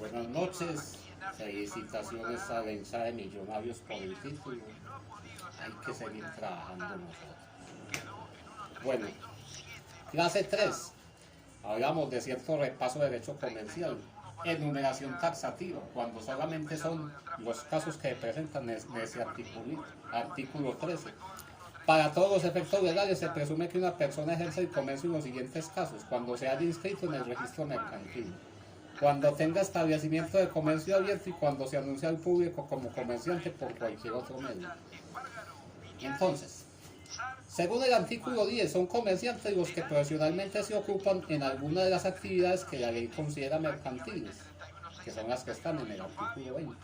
Buenas noches, felicitaciones a Lenza Millonarios por el título. Hay que seguir trabajando nosotros. Bueno, clase 3. Hablamos de cierto repaso de derecho comercial. Enumeración taxativa, cuando solamente son los casos que presentan ese artículo 13. Para todos los efectos legales se presume que una persona ejerce el comercio en los siguientes casos: cuando se haya inscrito en el registro mercantil, cuando tenga establecimiento de comercio abierto y cuando se anuncia al público como comerciante por cualquier otro medio. Entonces, según el artículo 10, son comerciantes los que profesionalmente se ocupan en alguna de las actividades que la ley considera mercantiles, que son las que están en el artículo 20.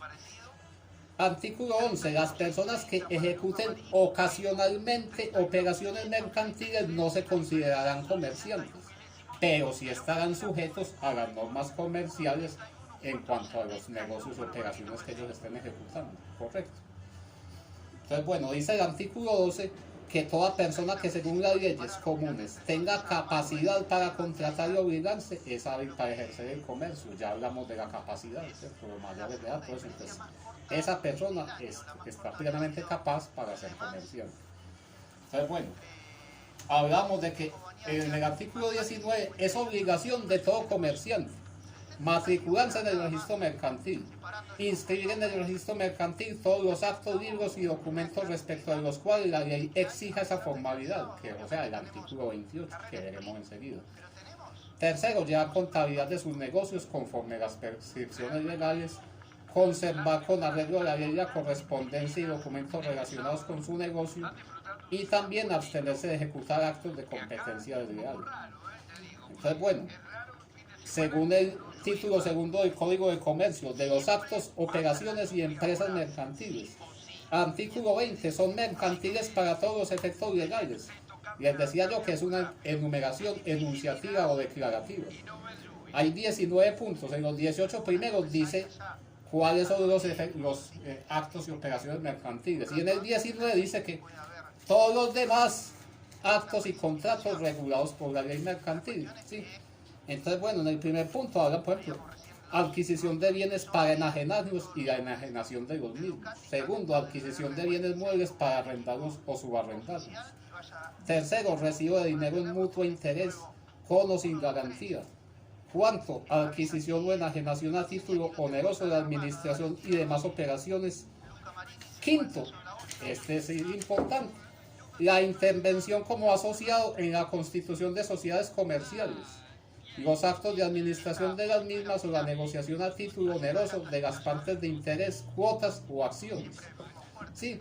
Artículo 11. Las personas que ejecuten ocasionalmente operaciones mercantiles no se considerarán comerciantes, pero sí estarán sujetos a las normas comerciales en cuanto a los negocios y operaciones que ellos estén ejecutando. Correcto. Entonces, bueno, dice el artículo 12 que toda persona que según las leyes comunes tenga capacidad para contratar y obligarse es hábil para ejercer el comercio. Ya hablamos de la capacidad, ¿cierto? Los mayores de edad, pues entonces esa persona está plenamente capaz para ser comerciante. Entonces, bueno, hablamos de que en el artículo 19 es obligación de todo comerciante matricularse en el registro mercantil, inscribir en el registro mercantil todos los actos, libros y documentos respecto a los cuales la ley exija esa formalidad, que o sea el artículo 28, que veremos enseguida. Tercero, llevar contabilidad de sus negocios conforme a las prescripciones legales, conservar con arreglo de la ley la correspondencia y documentos relacionados con su negocio y también abstenerse de ejecutar actos de competencia desleal. Entonces, bueno, según el título segundo del Código de Comercio, de los actos, operaciones y empresas mercantiles. Artículo 20. Son mercantiles para todos los efectos legales. Les decía yo que es una enumeración enunciativa o declarativa. Hay 19 puntos. En los 18 primeros dice cuáles son los actos y operaciones mercantiles. Y en el 19 dice que todos los demás actos y contratos regulados por la ley mercantil. ¿Sí? Entonces, bueno, en el primer punto habla, por ejemplo, adquisición de bienes para enajenarlos y la enajenación de los mismos. Segundo, adquisición de bienes muebles para arrendarlos o subarrendarlos. Tercero, recibo de dinero en mutuo interés, con o sin garantía. Cuarto, adquisición o enajenación a título oneroso de administración y demás operaciones. Quinto, este es importante, la intervención como asociado en la constitución de sociedades comerciales, los actos de administración de las mismas o la negociación a título oneroso de las partes de interés, cuotas o acciones. ¿Sí?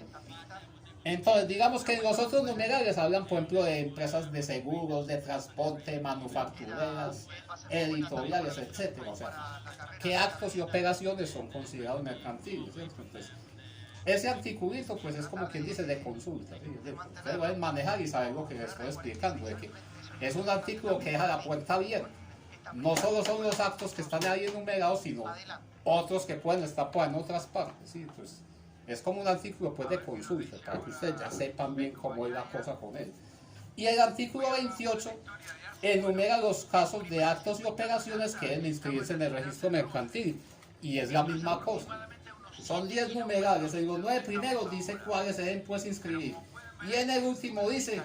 Entonces, digamos que los otros numerales hablan, por ejemplo, de empresas de seguros, de transporte, manufactureras, editoriales, etc. O sea, qué actos y operaciones son considerados mercantiles, ¿cierto? Entonces, ese articulito, pues es como quien dice de consulta, ¿sí? Ustedes pueden manejar y saber lo que les estoy explicando, de que es un artículo que deja la puerta abierta. No solo son los actos que están ahí enumerados, sino otros que pueden estar en otras partes, ¿sí? Pues es como un artículo, pues, de consulta, para que ustedes ya sepan bien cómo es la cosa con él. Y el artículo 28 enumera los casos de actos y operaciones que deben inscribirse en el registro mercantil, y es la misma cosa. Son 10 numerales, en los 9 primeros dice cuáles se deben, pues, inscribir, y en el último dice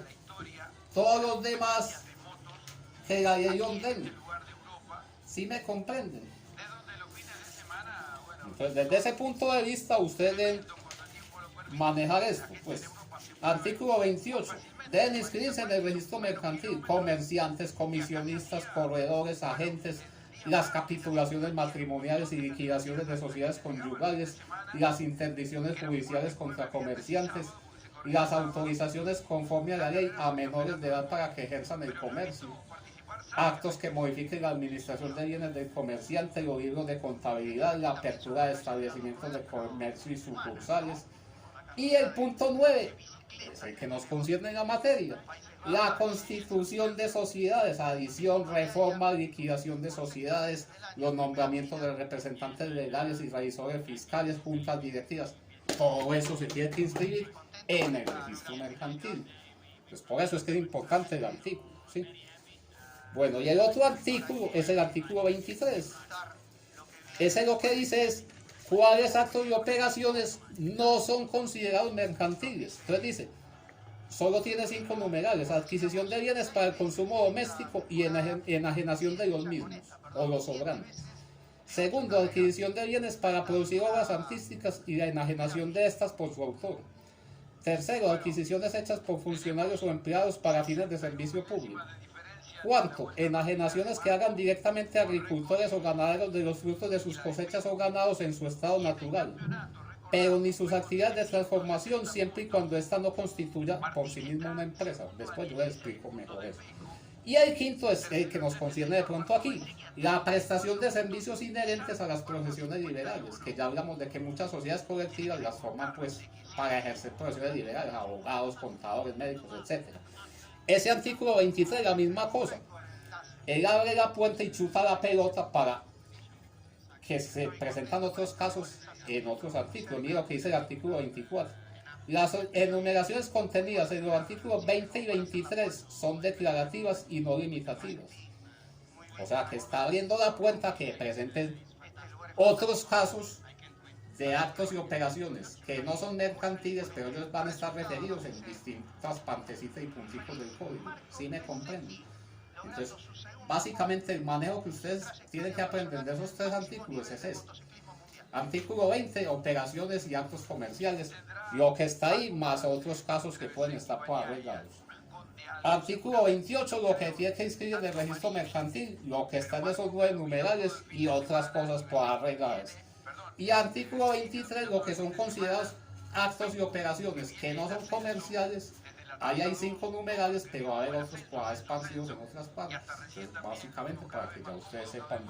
todos los demás que la ley ordena. ¿Sí me comprenden? Entonces, desde ese punto de vista, ustedes deben manejar esto. Pues, artículo 28. Deben inscribirse en el registro mercantil comerciantes, comisionistas, corredores, agentes, las capitulaciones matrimoniales y liquidaciones de sociedades conyugales, las interdicciones judiciales contra comerciantes, las autorizaciones conforme a la ley a menores de edad para que ejerzan el comercio, actos que modifiquen la administración de bienes del comerciante, los libros de contabilidad, la apertura de establecimientos de comercio y sucursales. Y el punto 9 es el que nos concierne en la materia: la constitución de sociedades, adición, reforma, liquidación de sociedades, los nombramientos de representantes legales y revisores fiscales, juntas directivas. Todo eso se tiene que inscribir en el registro mercantil. Pues por eso es que es importante el artículo, ¿sí? Bueno, y el otro artículo es el artículo 23. Ese lo que dice es cuáles actos y operaciones no son considerados mercantiles. Entonces dice, solo tiene 5 numerales: adquisición de bienes para el consumo doméstico y enajenación de los mismos o los sobrantes. Segundo, adquisición de bienes para producir obras artísticas y la enajenación de estas por su autor. Tercero, adquisiciones hechas por funcionarios o empleados para fines de servicio público. Cuarto, enajenaciones que hagan directamente agricultores o ganaderos de los frutos de sus cosechas o ganados en su estado natural, pero ni sus actividades de transformación, siempre y cuando ésta no constituya por sí misma una empresa. Después yo les explico mejor eso. Y el quinto es el que nos concierne de pronto aquí, la prestación de servicios inherentes a las profesiones liberales, que ya hablamos de que muchas sociedades colectivas las forman pues para ejercer profesiones liberales, abogados, contadores, médicos, etc. Ese artículo 23, la misma cosa. Él abre la puerta y chupa la pelota para que se presentan otros casos en otros artículos. Mira lo que dice el artículo 24. Las enumeraciones contenidas en los artículos 20 y 23 son declarativas y no limitativas. O sea que está abriendo la puerta a que presenten otros casos de actos y operaciones que no son mercantiles, pero ellos van a estar referidos en distintas partecitas y puntitos del código. ¿Sí me comprenden? Entonces, básicamente el manejo que ustedes tienen que aprender de esos 3 artículos es este. Artículo 20, operaciones y actos comerciales, lo que está ahí más otros casos que pueden estar por arreglados. Artículo 28, lo que tiene que inscribir en el registro mercantil, lo que está en esos 9 numerales y otras cosas por arregladas. Y artículo 23, lo que son considerados actos y operaciones que no son comerciales. Ahí hay 5 numerales, pero va a haber otros expansivos en otras partes. Entonces, básicamente para que ya ustedes sepan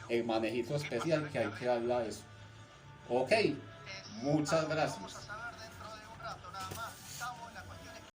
el manejito especial que hay que darle a eso. Ok, muchas gracias.